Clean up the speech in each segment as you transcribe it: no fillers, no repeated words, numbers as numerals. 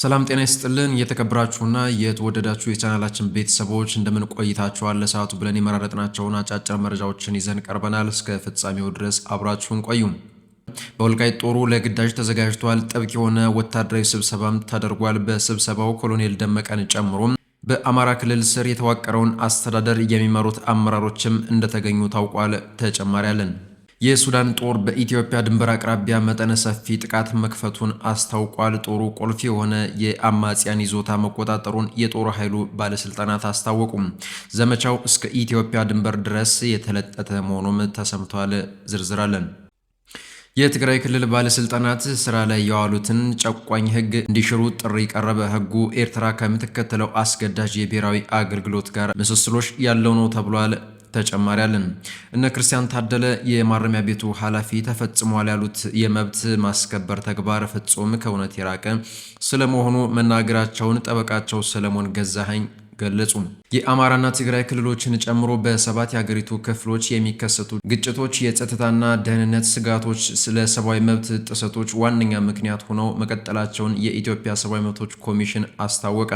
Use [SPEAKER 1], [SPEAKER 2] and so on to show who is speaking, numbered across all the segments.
[SPEAKER 1] ሰላም ጤና ይስጥልን የተከበራችሁና የተወደዳችሁ የቻናላችን ቤተሰቦች እንደምን ቆይታችኋል? ለሰዓቱ ብለን የመረጥናቸውን አጫጭር መረጃዎችን ይዘን ቀርበናል። እስከ ፍጻሜው ድረስ አብራችሁን ቆዩ። በወልቃይት ጦሩ ለግዳጅ ተዘጋጅቷል። ጥብቅ የሆነ ወታደራዊ ስብሰባም ተደርጓል። በስብሰባው ኮሎኔል ደመቀን ጨምሮ በአማራ ክልል ስር የተዋቀረውን አስተዳደር የሚመሩት አመራሮችም እንደተገኙ ታውቋል። ተጨማሪ አለን። የሱዳን ጦር በኢትዮጵያ ድንበር አቅራቢያ መጠነ ሰፊ ጥቃት መክፈቱን አስታውቋል። ጦሩ ቁልፍ የሆነ የአማጽያን ይዞታ መቆጣጠሩን የጦር ኃይሉ ባለስልጣናት አስታወቁም። ዘመቻው እስከ ኢትዮጵያ ድንበር ድረስ የተለጠጠ መሆኑም ተሰምቷል። ዝርዝር አለን። የትግራይ ክልል ባለስልጣናት ስራ ላይ የዋሉትን ጨቋኝ ሕግ እንዲሽሩ ጥሪ ቀረበ። ሕጉ ኤርትራ ከምትከተለው አስገዳጅ የብሔራዊ አገልግሎት ጋር ምስስሎች ያለው ነው ተብሏል። ተጨማሪ አለን። እነ ክርስቲያን ታደለ የማረሚያ ቤቱ ኃላፊ ተፈጽሟል ያሉት የመብት ማስከበር ተግባር ፍጹም ከእውነት የራቀ ስለመሆኑ መናገራቸውን ጠበቃቸው ሰለሞን ገዛኸኝ ገለጹ። የአማራና ትግራይ ክልሎችን ጨምሮ በሰባት የሀገሪቱ ክፍሎች የሚከሰቱ ግጭቶች የጸጥታና ደህንነት ስጋቶች ስለ ሰብአዊ መብት ጥሰቶች ዋነኛ ምክንያት ሆነው መቀጠላቸውን የኢትዮጵያ ሰብአዊ መብቶች ኮሚሽን አስታወቀ።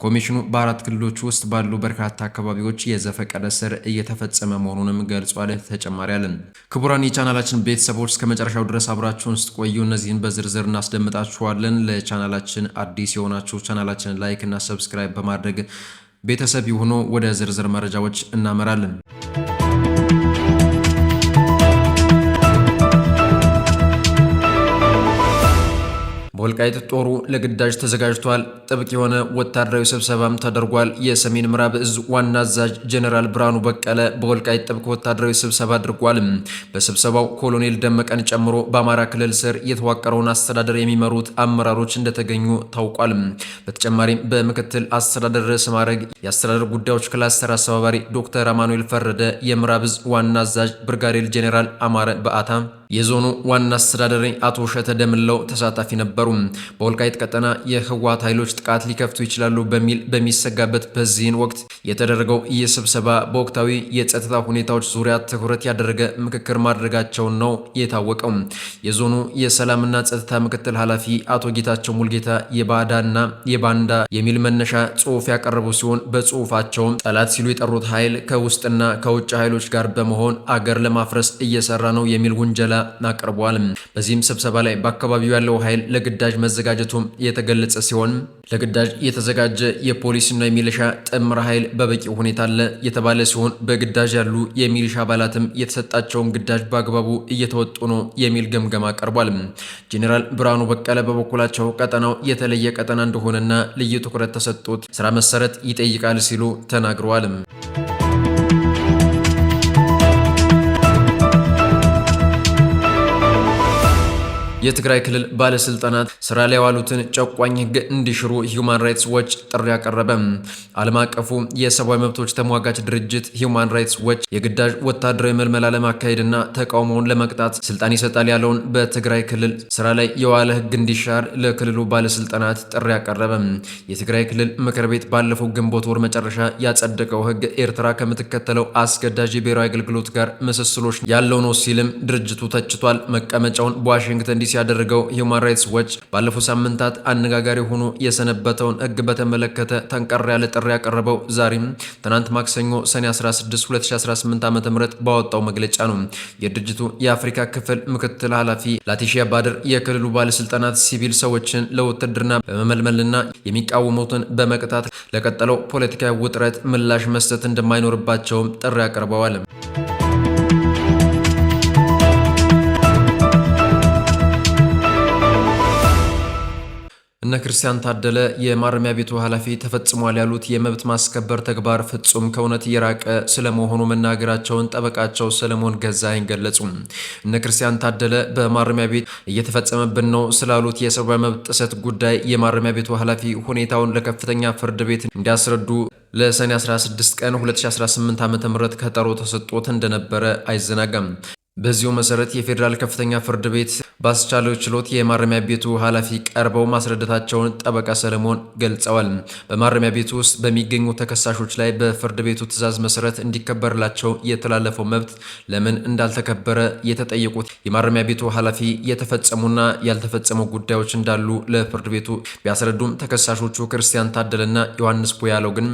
[SPEAKER 1] ኮሚሽኑ በአራት ክልሎች ውስጥ ባሉ በርካታ አካባቢዎች የዘፈቀደ እስር እየተፈጸመ መሆኑንም ገልጿል። ተጨማሪ አለን። ክቡራን የቻናላችን ቤተሰቦች እስከ መጨረሻው ድረስ አብራችሁን ስትቆዩ እነዚህን በዝርዝር እናስደምጣችኋለን። ለቻናላችን አዲስ የሆናችሁ ቻናላችንን ላይክ እና ሰብስክራይብ በማድረግ ቤተሰብ ይሁኑ። ወደ ዝርዝር መረጃዎች እናመራለን። በወልቃይት ጦሩ ለግዳጅ ተዘጋጅቷል። ጥብቅ የሆነ ወታደራዊ ስብሰባም ተደርጓል። የሰሜን ምዕራብ እዝ ዋና አዛዥ ጀነራል ብርሃኑ በቀለ በወልቃይት ጥብቅ ወታደራዊ ስብሰባ አድርጓል። በስብሰባው ኮሎኔል ደመቀን ጨምሮ በአማራ ክልል ስር የተዋቀረውን አስተዳደር የሚመሩት አመራሮች እንደተገኙ ታውቋል። በተጨማሪም በምክትል አስተዳደር ርዕሰ ማዕረግ የአስተዳደር ጉዳዮች ክላስተር አስተባባሪ ዶክተር አማኑኤል ፈረደ፣ የምዕራብ እዝ ዋና አዛዥ ብርጋዴር ጄኔራል አማረ በአታ፣ የዞኑ ዋና አስተዳዳሪ አቶ ሸተ ደምለው ተሳታፊ ነበሩ። በወልቃይት ቀጠና የህወሓት ኃይሎች ጥቃት ሊከፍቱ ይችላሉ በሚል በሚሰጋበት በዚህን ወቅት የተደረገው ይህ ስብሰባ በወቅታዊ የጸጥታ ሁኔታዎች ዙሪያ ትኩረት ያደረገ ምክክር ማድረጋቸውን ነው የታወቀው። የዞኑ የሰላምና ጸጥታ ምክትል ኃላፊ አቶ ጌታቸው ሙልጌታ የባዳና የባንዳ የሚል መነሻ ጽሑፍ ያቀረቡ ሲሆን በጽሑፋቸውም ጠላት ሲሉ የጠሩት ኃይል ከውስጥና ከውጭ ኃይሎች ጋር በመሆን አገር ለማፍረስ እየሰራ ነው የሚል ውንጀላ አቅርበዋል። በዚህም ስብሰባ ላይ በአካባቢው ያለው ኃይል ለግዳጅ መዘጋጀቱም የተገለጸ ሲሆን ለግዳጅ የተዘጋጀ የፖሊስና የሚሊሻ ጥምር ኃይል በበቂ ሁኔታ አለ የተባለ ሲሆን በግዳጅ ያሉ የሚሊሻ አባላትም የተሰጣቸውን ግዳጅ በአግባቡ እየተወጡ ነው የሚል ገምገማ ቀርቧል። ጄኔራል ብርሃኑ በቀለ በበኩላቸው ቀጠናው የተለየ ቀጠና እንደሆነና ልዩ ትኩረት ተሰጥቶት ስራ መሰረት ይጠይቃል ሲሉ ተናግረዋል። የትግራይ ክልል ባለስልጣናት ስራ ላይ ያዋሉትን ጨቋኝ ሕግ እንዲሽሩ ሂዩማን ራይትስ ዎች ጥሪ ያቀረበ። ዓለም አቀፉ የሰብአዊ መብቶች ተሟጋች ድርጅት ሂዩማን ራይትስ ዎች የግዳጅ ወታደራዊ መልመላ ለማካሄድና ተቃውሞውን ለመቅጣት ስልጣን ይሰጣል ያለውን በትግራይ ክልል ስራ ላይ የዋለ ሕግ እንዲሻር ለክልሉ ባለስልጣናት ጥሪ ያቀረበ። የትግራይ ክልል ምክር ቤት ባለፈው ግንቦት ወር መጨረሻ ያጸደቀው ሕግ ኤርትራ ከምትከተለው አስገዳጅ የብሔራዊ አገልግሎት ጋር ምስስሎች ያለው ነው ሲልም ድርጅቱ ተችቷል። መቀመጫውን በዋሽንግተን ያደረገው ሂዩማን ራይትስ ዎች ባለፉት ሳምንታት አነጋጋሪ ሆኖ የሰነበተውን ሕግ በተመለከተ ጠንቀር ያለ ጥሪ ያቀረበው ዛሬም ትናንት ማክሰኞ ሰኔ 16 2018 ዓ.ም ባወጣው መግለጫ ነው። የድርጅቱ የአፍሪካ ክፍል ምክትል ኃላፊ ላቲሺያ ባድር የክልሉ ባለስልጣናት ሲቪል ሰዎችን ለውትድርና በመመልመልና የሚቃወሙትን በመቅጣት ለቀጠለው ፖለቲካዊ ውጥረት ምላሽ መስጠት እንደማይኖርባቸውም ጥሪ አቅርበዋል። እነ ክርስቲያን ታደለ የማረሚያ ቤቱ ኃላፊ ተፈጽሟል ያሉት የመብት ማስከበር ተግባር ፍጹም ከእውነት የራቀ ስለመሆኑ መናገራቸውን ጠበቃቸው ሰለሞን ገዛኸኝ ገለጹ። እነ ክርስቲያን ታደለ በማረሚያ ቤት እየተፈጸመብን ነው ስላሉት የሰብአዊ መብት ጥሰት ጉዳይ የማረሚያ ቤቱ ኃላፊ ሁኔታውን ለከፍተኛ ፍርድ ቤት እንዲያስረዱ ለሰኔ 16 ቀን 2018 ዓ.ም ቀጠሮ ተሰጥቶት እንደነበረ አይዘነጋም። በዚሁ መሰረት የፌዴራል ከፍተኛ ፍርድ ቤት ባስቻለው ችሎት የማረሚያ ቤቱ ኃላፊ ቀርበው ማስረዳታቸውን ጠበቃ ሰለሞን ገልጸዋል። በማረሚያ ቤቱ ውስጥ በሚገኙ ተከሳሾች ላይ በፍርድ ቤቱ ትዕዛዝ መሰረት እንዲከበርላቸው የተላለፈው መብት ለምን እንዳልተከበረ የተጠየቁት የማረሚያ ቤቱ ኃላፊ የተፈጸሙና ያልተፈጸሙ ጉዳዮች እንዳሉ ለፍርድ ቤቱ ቢያስረዱም ተከሳሾቹ ክርስቲያን ታደለና ዮሐንስ ቦያለው ግን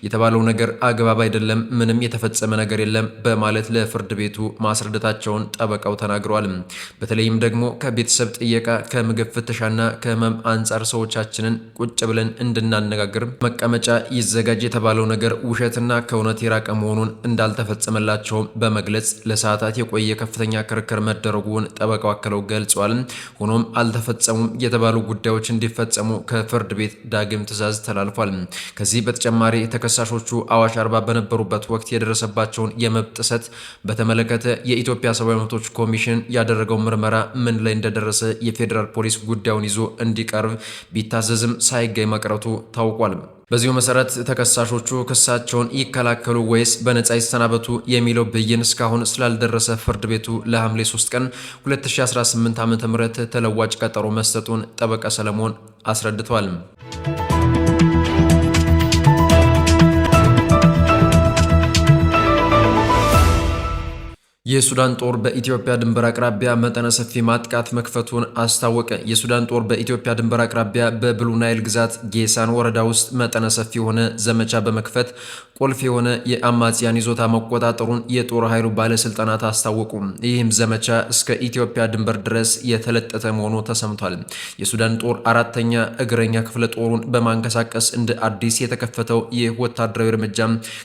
[SPEAKER 1] የተባለው ነገር አግባብ አይደለም፣ ምንም የተፈጸመ ነገር የለም በማለት ለፍርድ ቤቱ ማስረዳታቸውን ጠበቃው ተናግረዋል። በተለይም ደግሞ ከቤተሰብ ጥየቃ ከምግብ ፍተሻና ከህመም አንጻር ሰዎቻችንን ቁጭ ብለን እንድናነጋግር መቀመጫ ይዘጋጅ የተባለው ነገር ውሸትና ከእውነት የራቀ መሆኑን እንዳልተፈጸመላቸው በመግለጽ ለሰዓታት የቆየ ከፍተኛ ክርክር መደረጉን ጠበቃው አክለው ገልጸዋል። ሆኖም አልተፈጸሙም የተባሉ ጉዳዮች እንዲፈጸሙ ከፍርድ ቤት ዳግም ትዕዛዝ ተላልፏል። ከዚህ በተጨማሪ ተከሳሾቹ አዋሽ አርባ በነበሩበት ወቅት የደረሰባቸውን የመብት ጥሰት በተመለከተ የኢትዮጵያ ሰብአዊ መብቶች ኮሚሽን ያደረገው ምርመራ ምን ላይ እንደደረሰ የፌዴራል ፖሊስ ጉዳዩን ይዞ እንዲቀርብ ቢታዘዝም ሳይገኝ መቅረቱ ታውቋል። በዚሁ መሰረት ተከሳሾቹ ክሳቸውን ይከላከሉ ወይስ በነጻ ይሰናበቱ የሚለው ብይን እስካሁን ስላልደረሰ ፍርድ ቤቱ ለሐምሌ 3 ቀን 2018 ዓ.ም ተለዋጭ ቀጠሮ መስጠቱን ጠበቃ ሰለሞን አስረድቷል። የሱዳን ጦር በኢትዮጵያ ድንበር አቅራቢያ መጠነ ሰፊ ማጥቃት መክፈቱን አስታወቀ። የሱዳን ጦር በኢትዮጵያ ድንበር አቅራቢያ በብሉ ናይል ግዛት ጌሳን ወረዳ ውስጥ መጠነ ሰፊ የሆነ ዘመቻ በመክፈት ቁልፍ የሆነ የአማጽያን ይዞታ መቆጣጠሩን የጦር ኃይሉ ባለስልጣናት አስታወቁ። ይህም ዘመቻ እስከ ኢትዮጵያ ድንበር ድረስ የተለጠጠ መሆኑ ተሰምቷል። የሱዳን ጦር አራተኛ እግረኛ ክፍለ ጦሩን በማንቀሳቀስ እንደ አዲስ የተከፈተው ይህ ወታደራዊ እርምጃ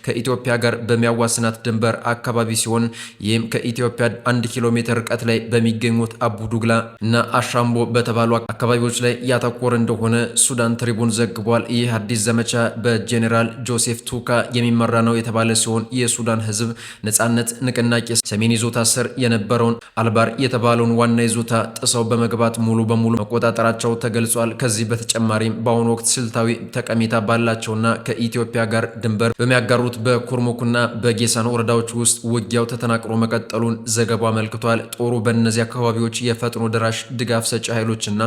[SPEAKER 1] ከኢትዮጵያ ጋር በሚያዋስናት ድንበር አካባቢ ሲሆን ይህም ከኢትዮጵያ 1 ኪሎ ሜትር ርቀት ላይ በሚገኙት አቡዱግላ እና አሻምቦ በተባሉ አካባቢዎች ላይ ያተኮረ እንደሆነ ሱዳን ትሪቡን ዘግቧል። ይህ አዲስ ዘመቻ በጄኔራል ጆሴፍ ቱካ የሚመራ ነው የተባለ ሲሆን የሱዳን ሕዝብ ነጻነት ንቅናቄ ሰሜን ይዞታ ስር የነበረውን አልባር የተባለውን ዋና ይዞታ ጥሰው በመግባት ሙሉ በሙሉ መቆጣጠራቸው ተገልጿል። ከዚህ በተጨማሪም በአሁኑ ወቅት ስልታዊ ጠቀሜታ ባላቸውና ከኢትዮጵያ ጋር ድንበር በሚያጋሩት በኩርሙክና በጌሳን ወረዳዎች ውስጥ ውጊያው ተጠናክሮ መቀጠሉን ዘገባው አመልክቷል። ጦሩ በእነዚህ አካባቢዎች የፈጥኖ ደራሽ ድጋፍ ሰጪ ኃይሎችና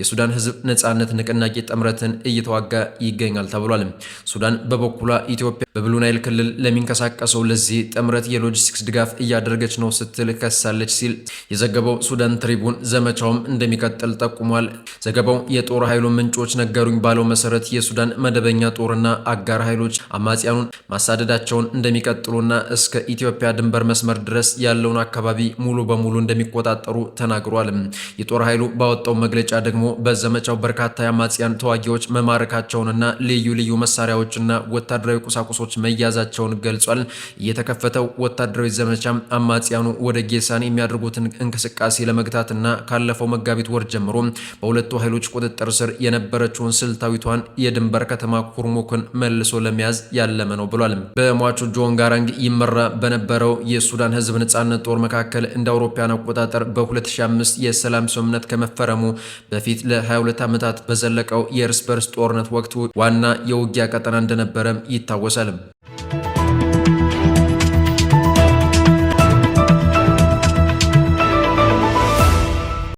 [SPEAKER 1] የሱዳን ሕዝብ ነጻነት ንቅናቄ ጥምረትን እየተዋጋ ይገኛል ተብሏል። ሱዳን በበኩሏ ኢትዮጵያ በብሉ ናይል ክልል ለሚንቀሳቀሰው ለዚህ ጥምረት የሎጂስቲክስ ድጋፍ እያደረገች ነው ስትል ከሳለች ሲል የዘገበው ሱዳን ትሪቡን ዘመቻውም እንደሚቀጥል ጠቁሟል። ዘገባው የጦር ኃይሉ ምንጮች ነገሩኝ ባለው መሰረት የሱዳን መደበኛ ጦርና አጋር ኃይሎች አማጽያኑን ማሳደዳቸውን እንደሚቀጥሉና እስከ ኢትዮጵያ ድንበር መስመር ድረስ ያለውን አካባቢ ሙሉ በሙሉ እንደሚቆጣጠሩ ተናግሯል። የጦር ኃይሉ ባወጣው መግለጫ ደግሞ በዘመቻው በርካታ የአማጽያን ተዋጊዎች መማረካቸውንና ልዩ ልዩ መሳሪያዎችና ወታደራዊ ቁሳቁሶች መያዛቸውን ገልጿል። የተከፈተው ወታደራዊ ዘመቻ አማጽያኑ ወደ ጌሳን የሚያደርጉትን እንቅስቃሴ ለመግታትና ካለፈው መጋቢት ወር ጀምሮ በሁለቱ ኃይሎች ቁጥጥር ስር የነበረችውን ስልታዊቷን የድንበር ከተማ ኩርሙክን መልሶ ለመያዝ ያለመ ነው ብሏል። በሟቹ ጆን ጋራንግ ይመራ በነበረው የሱዳን ሕዝብ ነጻነት ጦር መካከል እንደ አውሮፓውያን አቆጣጠር በ2005 የሰላም ስምምነት ከመፈረሙ በፊት ለ22 ዓመታት በዘለቀው የእርስ በርስ ጦርነት ወቅት ዋና የውጊያ ቀጠና እንደነበረ ይታወሳል።